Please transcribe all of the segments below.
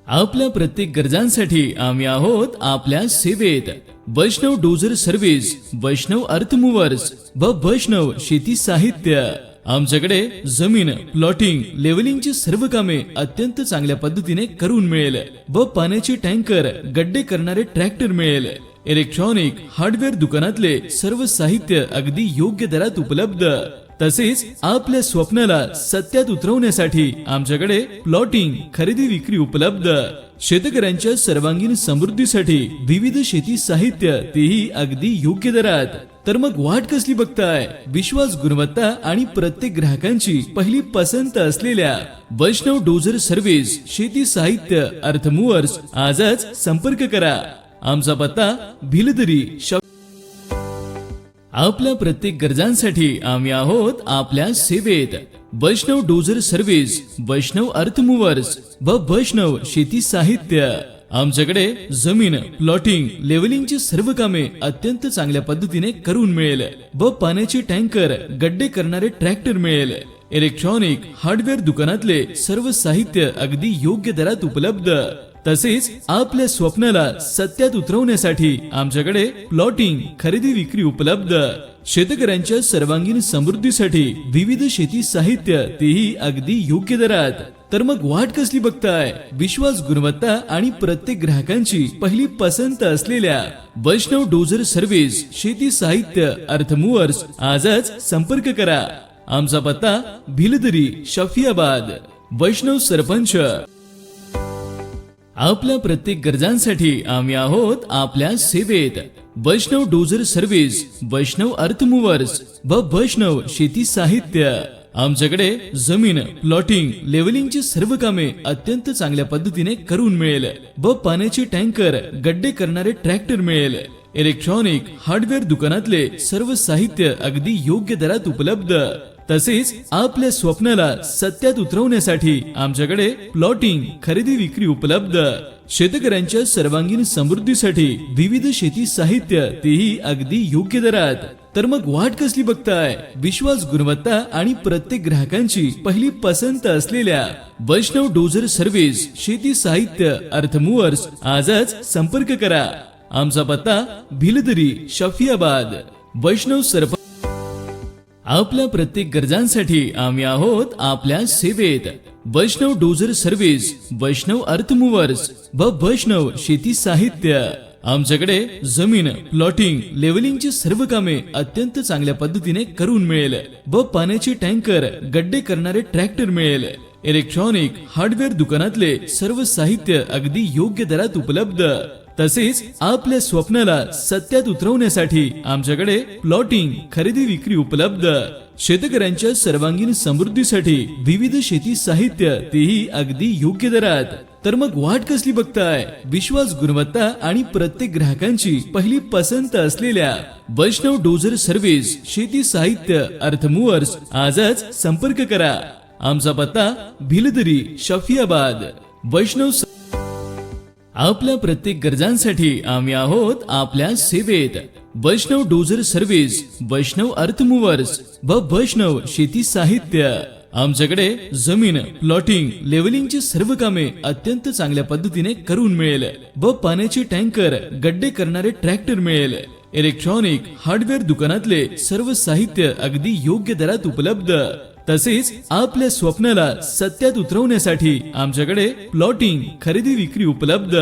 आपल्या प्रत्येक गरजांसाठी आम्ही आहोत आपल्या सेवेत। वैष्णव डोजर सर्व्हिस, वैष्णव अर्थ मूव्हर्स व वैष्णव शेती साहित्य। आमच्याकडे जमीन, प्लॉटिंग, लेवलिंगची सर्व कामे अत्यंत चांगल्या पद्धतीने करून मिळेल व पाण्याचे टँकर, गड्डे करणारे ट्रॅक्टर मिळेल। इलेक्ट्रॉनिक हार्डवेअर दुकानातले सर्व साहित्य अगदी योग्य दरात उपलब्ध। तसेच आपल्या स्वप्नाला सत्यात उतरवण्यासाठी आमच्याकडे प्लॉटिंग, खरेदी विक्री उपलब्ध। शेतकऱ्यांच्या सर्वांगीण समृद्धीसाठी विविध शेती साहित्य, तेही अगदी योग्य दरात। तर मग वाट कसली बघताय? विश्वास, गुणवत्ता आणि प्रत्येक ग्राहकांची पहिली पसंत असलेल्या वैष्णव डोजर सर्व्हिस, शेती साहित्य, अर्थ मूव्हर्स आजच संपर्क करा। आमचा पत्ता भिलदरी। आपल्या प्रत्येक गरजांसाठी आम्ही आहोत आपल्या सेवेत। वैष्णव डोजर सर्व्हिस, वैष्णव अर्थ मूव्हर्स व वैष्णव शेती साहित्य। आमच्याकडे जमीन, प्लॉटिंग, लेवलिंगची सर्व कामे अत्यंत चांगल्या पद्धतीने करून मिळेल व पाण्याचे टँकर, गड्डे करणारे ट्रॅक्टर मिळेल। इलेक्ट्रॉनिक हार्डवेअर दुकानातले सर्व साहित्य अगदी योग्य दरात उपलब्ध। तसेच आपल्या स्वप्नाला सत्यात उतरवण्यासाठी आमच्याकडे प्लॉटिंग, खरेदी विक्री उपलब्ध। शेतकऱ्यांच्या सर्वांगीण समृद्धीसाठी विविध शेती साहित्य, तेही अगदी योग्य दरात। तर मग वाट कसली बघताय? विश्वास, गुणवत्ता आणि प्रत्येक ग्राहकांची पहिली पसंत असलेल्या वैष्णव डोजर सर्व्हिस, शेती साहित्य, अर्थ मूव्हर्स आजच संपर्क करा। आमचा पत्ता भिलदरी, शफियाबाद। वैष्णव सरपंच। आपल्या प्रत्येक गरजांसाठी आम्ही आहोत आपल्या सेवेत। वैष्णव डोजर सर्व्हिस, वैष्णव अर्थ मूव्हर्स व वैष्णव शेती साहित्य। आमच्याकडे जमीन, प्लॉटिंग, लेवलिंगची सर्व कामे अत्यंत चांगल्या पद्धतीने करून मिळेल व पाण्याचे टँकर, गड्डे करणारे ट्रॅक्टर मिळेल। इलेक्ट्रॉनिक हार्डवेअर दुकानातले सर्व साहित्य अगदी योग्य दरात उपलब्ध। तसेच आपल्या स्वप्नाला सत्यात उतरवण्यासाठी आमच्याकडे प्लॉटिंग, खरेदी विक्री उपलब्ध। शेतकऱ्यांच्या सर्वांगीण समृद्धीसाठी विविध शेती साहित्य, तेही अगदी योग्य दरात। तर मग वाट कसली बघताय? विश्वास, गुणवत्ता आणि प्रत्येक ग्राहकांची पहिली पसंत असलेल्या वैष्णव डोजर सर्व्हिस, शेती साहित्य, अर्थ मूव्हर्स आजच संपर्क करा। आमचा पत्ता भिलदरी, शफियाबाद। वैष्णव सरपंच। आपल्या प्रत्येक गरजांसाठी आम्ही आहोत आपल्या सेवेत। वैष्णव डोजर सर्व्हिस, वैष्णव अर्थ मूव्हर्स व वैष्णव शेती साहित्य। आमच्याकडे जमीन, प्लॉटिंग, लेवलिंगची सर्व कामे अत्यंत चांगल्या पद्धतीने करून मिळेल व पाण्याचे टँकर, गड्डे करणारे ट्रॅक्टर मिळेल। इलेक्ट्रॉनिक हार्डवेअर दुकानातले सर्व साहित्य अगदी योग्य दरात उपलब्ध। तसेच आपल्या स्वप्नाला सत्यात उतरवण्यासाठी आमच्याकडे प्लॉटिंग, खरेदी विक्री उपलब्ध। शेतकऱ्यांच्या सर्वांगीण समृद्धीसाठी विविध शेती साहित्य, तेही अगदी योग्य दरात। तर मग वाट कसली बघताय? विश्वास, गुणवत्ता आणि प्रत्येक ग्राहकांची पहिली पसंत असलेल्या वैष्णव डोजर सर्व्हिस, शेती साहित्य, अर्थ मूव्हर्स आजच संपर्क करा। आमचा पत्ता भिलदरी, शफियाबाद। वैष्णव। आपल्या प्रत्येक गरजांसाठी आम्ही आहोत आपल्या सेवेत। वैष्णव डोजर सर्व्हिस, वैष्णव अर्थ मूव्हर्स व वैष्णव शेती साहित्य। आमच्याकडे जमीन, प्लॉटिंग, लेवलिंगची सर्व कामे अत्यंत चांगल्या पद्धतीने करून मिळेल व पाण्याचे टँकर, गड्डे करणारे ट्रॅक्टर मिळेल। इलेक्ट्रॉनिक हार्डवेअर दुकानातले सर्व साहित्य अगदी योग्य दरात उपलब्ध। तसेच आपल्या स्वप्नाला सत्यात उतरवण्यासाठी आमच्याकडे प्लॉटिंग, खरेदी विक्री उपलब्ध।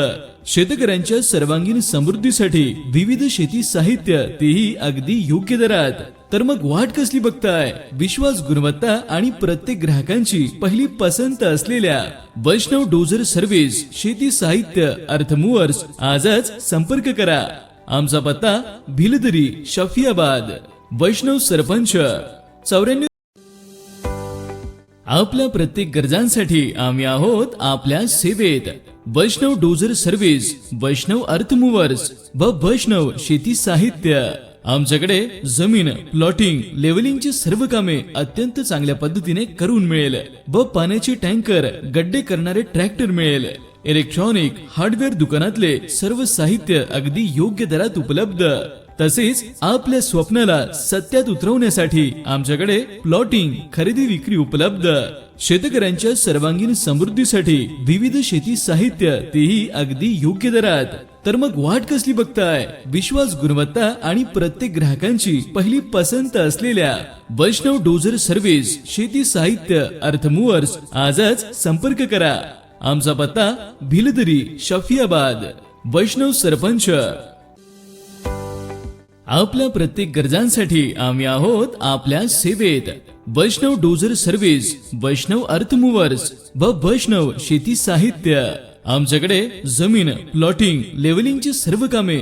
शेतकऱ्यांच्या सर्वांगीण समृद्धीसाठी विविध शेती साहित्य, तेही अगदी योग्य दरात। तर मग वाट कसली बघताय? विश्वास, गुणवत्ता आणि प्रत्येक ग्राहकांची पहिली पसंत असलेल्या वैष्णव डोजर सर्व्हिस, शेती साहित्य, अर्थ मूव्हर्स आजच संपर्क करा। आमचा पत्ता भिलदरी, शफियाबाद। वैष्णव सरपंच। 94। आपल्या प्रत्येक गरजांसाठी आम्ही आहोत आपल्या सेवेत। वैष्णव डोजर सर्व्हिस, वैष्णव अर्थ मूव्हर्स व वैष्णव शेती साहित्य। आमच्याकडे जमीन, प्लॉटिंग, लेवलिंगची सर्व कामे अत्यंत चांगल्या पद्धतीने करून मिळेल व पाण्याचे टँकर, गड्डे करणारे ट्रॅक्टर मिळेल। इलेक्ट्रॉनिक हार्डवेअर दुकानातले सर्व साहित्य अगदी योग्य दरात उपलब्ध। तसेच आपल्या स्वप्नाला सत्यात उतरवण्यासाठी आमच्याकडे प्लॉटिंग खरेदी विक्री उपलब्ध. शेतकऱ्यांच्या सर्वांगीण समृद्धीसाठी विविध शेती साहित्य, तेही अगदी योग्य दरात. तर मग वाट कसली बघताय? विश्वास, गुणवत्ता आणि प्रत्येक ग्राहकांची पहिली पसंत असलेल्या वैष्णव डोझर सर्व्हिस शेती साहित्य अर्थमूव्हर्स आजच संपर्क करा. आमचा पत्ता भिलदरी, शफियाबाद. वैष्णव सरपंच. आपल्या प्रत्येक गरजांसाठी आम्ही आहोत आपल्या सेवेत. वैष्णव डोझर सर्व्हिस, वैष्णव अर्थमूव्हर्स व वैष्णव शेती साहित्य. आमच्याकडे जमीन, प्लॉटिंग, लेवलिंगची सर्व कामे